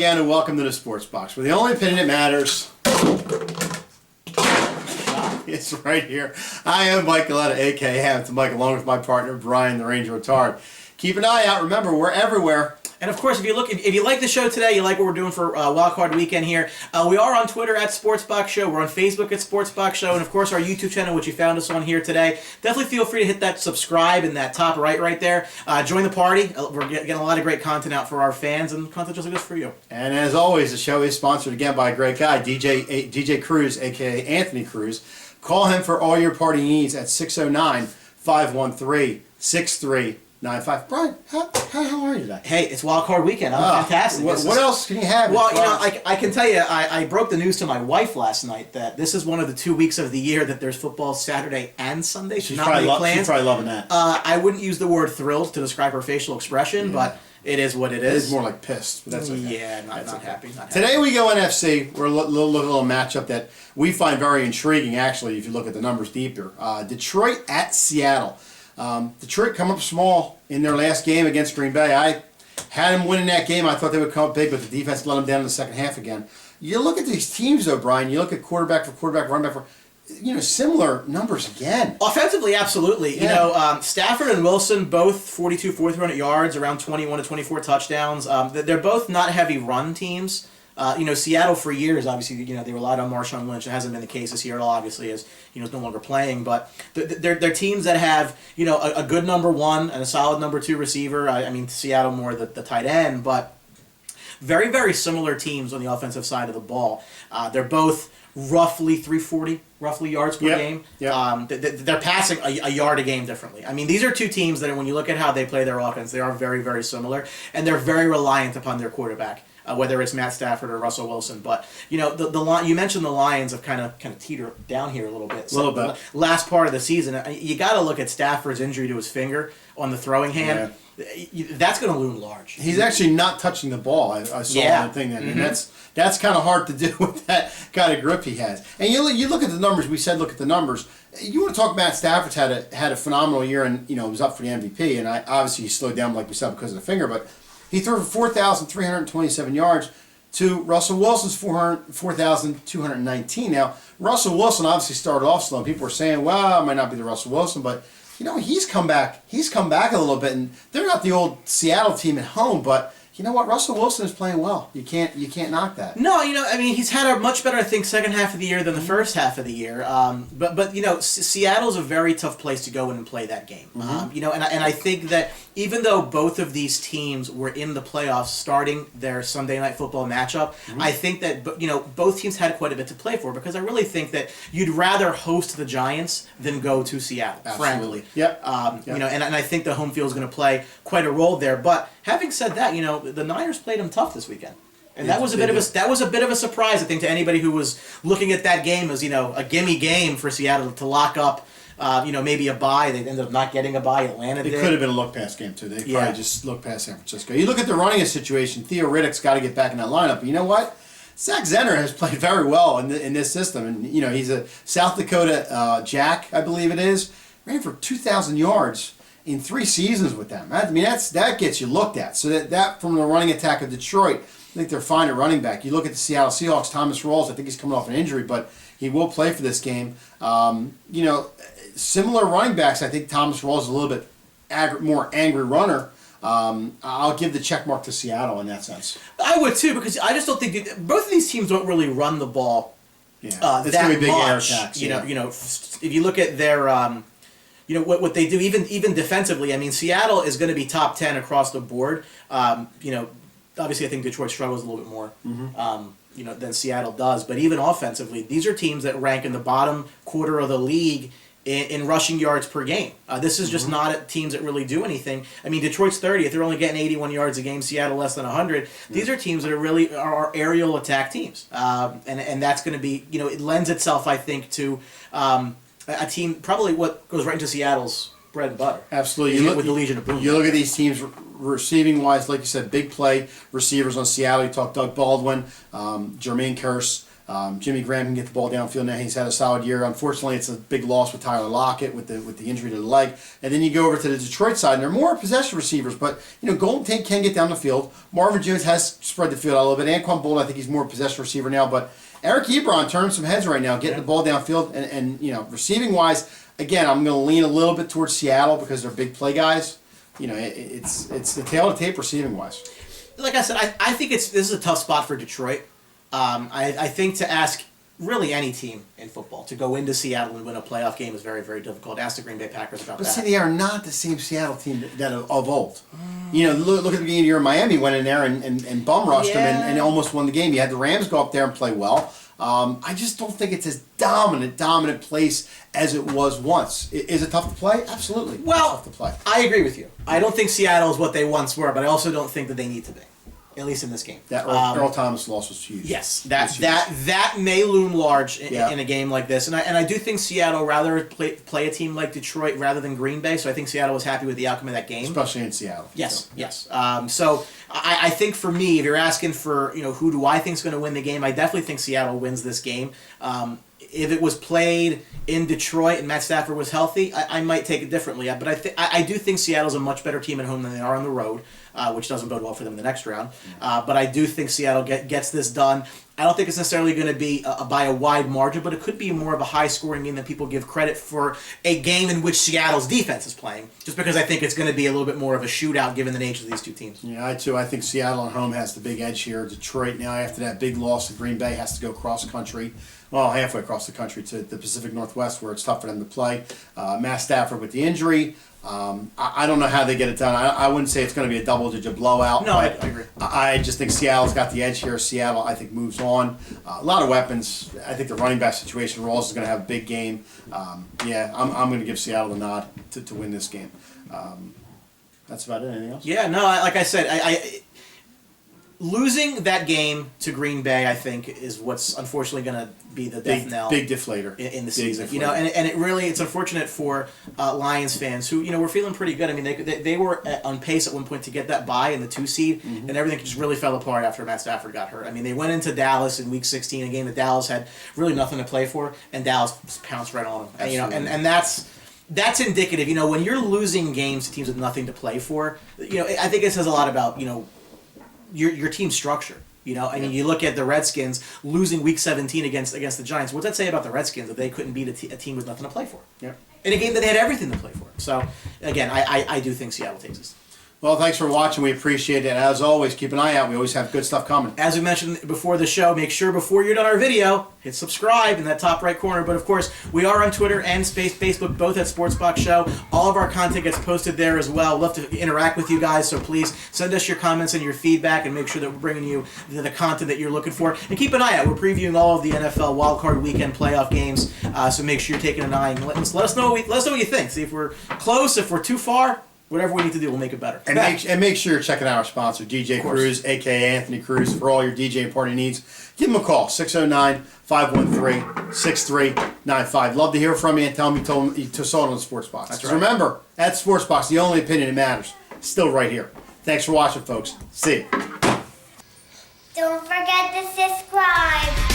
again, and welcome to the Sports Box, where the only opinion that matters is right here. I am Mike Galetta, a.k.a. Hamilton Mike, along with my partner, Brian the Ranger Rotard. Keep an eye out. Remember, we're everywhere. And of course, if you like the show today, you like what we're doing for Wildcard Weekend here, we are on Twitter at Sportsbox Show. We're on Facebook at Sportsbox Show, and of course our YouTube channel, which you found us on here today. Definitely feel free to hit that subscribe in that top right there. Join the party. We're getting a lot of great content out for our fans, and content just like this for you. And as always, the show is sponsored again by a great guy, DJ Cruz, a.k.a. Anthony Cruz. Call him for all your party needs at 609-513-6395. Brian, how are you today? Hey, it's Wildcard Weekend. I'm fantastic. What else can you have? Well, I can tell you, I broke the news to my wife last night that this is one of the 2 weeks of the year that there's football Saturday and Sunday. She's probably loving that. I wouldn't use the word thrilled to describe her facial expression, but it is what it is. It is more like pissed, but that's okay. Yeah, not happy. Today we go NFC. We're looking at a little matchup that we find very intriguing, actually, if you look at the numbers deeper. Detroit at Seattle. Detroit come up small in their last game against Green Bay. I had them winning that game. I thought they would come up big, but the defense let them down in the second half again. You look at these teams, though, Brian. You look at quarterback for quarterback, running back for, similar numbers again. Offensively, absolutely. Yeah. Stafford and Wilson, both 4,200 yards, around 21 to 24 touchdowns. They're both not heavy run teams. Seattle for years, obviously, they relied on Marshawn Lynch. It hasn't been the case this year at all, obviously, as is no longer playing. But they're teams that have a good number one and a solid number two receiver. I mean, Seattle more the tight end, but very, very similar teams on the offensive side of the ball. They're both roughly 340 yards per game. Yep. They're passing a yard a game differently. I mean, these are two teams that, when you look at how they play their offense, they are very, very similar, and they're very reliant upon their quarterback. Whether it's Matt Stafford or Russell Wilson, but the you mentioned the Lions have kind of teetered down here a little bit. So a little bit. Last part of the season, you got to look at Stafford's injury to his finger on the throwing hand. Yeah. That's going to loom large. He's actually not touching the ball. I saw one thing, and that's kind of hard to do with that kind of grip he has. And you look at the numbers. We said look at the numbers. You want to talk Matt Stafford's had a phenomenal year, and was up for the MVP. And obviously he slowed down, like we said, because of the finger, but. He threw for 4,327 yards to Russell Wilson's 4,219. Now, Russell Wilson obviously started off slow. People were saying, well, it might not be the Russell Wilson, but, he's come back. He's come back a little bit, and they're not the old Seattle team at home, but you know what? Russell Wilson is playing well. You can't knock that. No, he's had a much better, I think, second half of the year than the first half of the year. But Seattle's a very tough place to go in and play that game. And I think that even though both of these teams were in the playoffs starting their Sunday Night Football matchup, I think that both teams had quite a bit to play for, because I really think that you'd rather host the Giants than go to Seattle. Absolutely. Frankly. Yep. And I think the home field is going to play quite a role there. But having said that, the Niners played them tough this weekend. And that was a bit of a surprise, I think, to anybody who was looking at that game as a gimme game for Seattle to lock up. Maybe a bye. They ended up not getting a bye. Atlanta did. It could have been a look-pass game, too. They probably just looked past San Francisco. You look at the running situation, Theo Riddick's got to get back in that lineup. But you know what? Zach Zenner has played very well in this system. And, he's a South Dakota Jack, I believe it is. Ran for 2,000 yards in 3 seasons with them. I mean, that gets you looked at. So that from the running attack of Detroit, I think they're fine at running back. You look at the Seattle Seahawks, Thomas Rawls, I think he's coming off an injury, but he will play for this game. Similar running backs, I think Thomas Rawls is a little bit more angry runner. I'll give the check mark to Seattle in that sense. I would too, because I just don't think both of these teams don't really run the ball. Yeah, it's going to be big air attacks. If you look at their, what they do, even defensively. I mean, Seattle is going to be top 10 across the board. Obviously, I think Detroit struggles a little bit more. Than Seattle does, but even offensively, these are teams that rank in the bottom quarter of the league in rushing yards per game. This is just not teams that really do anything. I mean, Detroit's 30th. They're only getting 81 yards a game. Seattle less than 100. These are teams that are aerial attack teams. And that's going to be, it lends itself, I think, to a team, probably what goes right into Seattle's bread and butter. Absolutely. With the Legion of Boom. You look at these teams receiving-wise, like you said, big play receivers on Seattle. You talk Doug Baldwin, Jermaine Kearse. Jimmy Graham can get the ball downfield now. He's had a solid year. Unfortunately, it's a big loss with Tyler Lockett with the injury to the leg. And then you go over to the Detroit side, and they're more possession receivers. But, Golden Tate can get down the field. Marvin Jones has spread the field out a little bit. Anquan Bolt, I think he's more possession receiver now. But Eric Ebron turning some heads right now, getting the ball downfield. And receiving-wise, again, I'm going to lean a little bit towards Seattle because they're big play guys. It's the tail of the tape receiving-wise. Like I said, I think this is a tough spot for Detroit. I think to ask really any team in football to go into Seattle and win a playoff game is very, very difficult. Ask the Green Bay Packers about that. But see, they are not the same Seattle team that of old. Look at the beginning of the year. Miami went in there and bum rushed them and almost won the game. You had the Rams go up there and play well. I just don't think it's as dominant place as it was once. Is it tough to play? Absolutely. Well, tough to play. I agree with you. I don't think Seattle is what they once were, but I also don't think that they need to be. At least in this game. That Earl Thomas loss was huge. Yes, that may loom large in a game like this, and I do think Seattle rather play a team like Detroit rather than Green Bay. So I think Seattle was happy with the outcome of that game, especially in Seattle. Yes, yes. So I think for me, if you're asking for who do I think is going to win the game, I definitely think Seattle wins this game. If it was played in Detroit and Matt Stafford was healthy, I might take it differently. But I do think Seattle's a much better team at home than they are on the road, which doesn't bode well for them in the next round. But I do think Seattle gets this done. I don't think it's necessarily going to be by a wide margin, but it could be more of a high-scoring game than people give credit for a game in which Seattle's defense is playing, just because I think it's going to be a little bit more of a shootout given the nature of these two teams. Yeah, I think Seattle at home has the big edge here. Detroit now, after that big loss to Green Bay, has to go cross-country. Well, halfway across the country to the Pacific Northwest where it's tough for them to play. Matt Stafford with the injury. I don't know how they get it done. I wouldn't say it's going to be a double-digit blowout. No, I agree. I just think Seattle's got the edge here. Seattle, I think, moves on. A lot of weapons. I think the running back situation, Rawls is going to have a big game. I'm going to give Seattle the nod to win this game. That's about it. Anything else? Yeah, no, like I said, I losing that game to Green Bay, I think, is what's unfortunately going to be the death knell. Big deflator in the season. And it's unfortunate for Lions fans who were feeling pretty good. I mean, they were on pace at one point to get that bye in the 2 seed, and everything just really fell apart after Matt Stafford got hurt. I mean, they went into Dallas in Week 16, a game that Dallas had really nothing to play for, and Dallas pounced right on them. And that's indicative. When you're losing games to teams with nothing to play for, I think it says a lot about your team structure. I mean, you look at the Redskins losing Week 17 against the Giants. What's that say about the Redskins that they couldn't beat a team with nothing to play for? Yeah. In a game that they had everything to play for. So, again, I do think Seattle takes this. Well, thanks for watching. We appreciate it. As always, keep an eye out. We always have good stuff coming. As we mentioned before the show, make sure before you're done our video, hit subscribe in that top right corner. But, of course, we are on Twitter and Facebook, both at Sportsbox Show. All of our content gets posted there as well. We'd love to interact with you guys, so please send us your comments and your feedback and make sure that we're bringing you the content that you're looking for. And keep an eye out. We're previewing all of the NFL Wildcard Weekend playoff games, so make sure you're taking an eye and let us know what you think. See if we're close, if we're too far. Whatever we need to do, we'll make it better. And make sure you're checking out our sponsor, DJ Cruz, a.k.a. Anthony Cruz, for all your DJ and party needs. Give them a call, 609-513-6395. Love to hear from you and tell them you saw it on the Sports Box. That's right. Remember, at Sports Box, the only opinion that matters. Still right here. Thanks for watching, folks. See you. Don't forget to subscribe.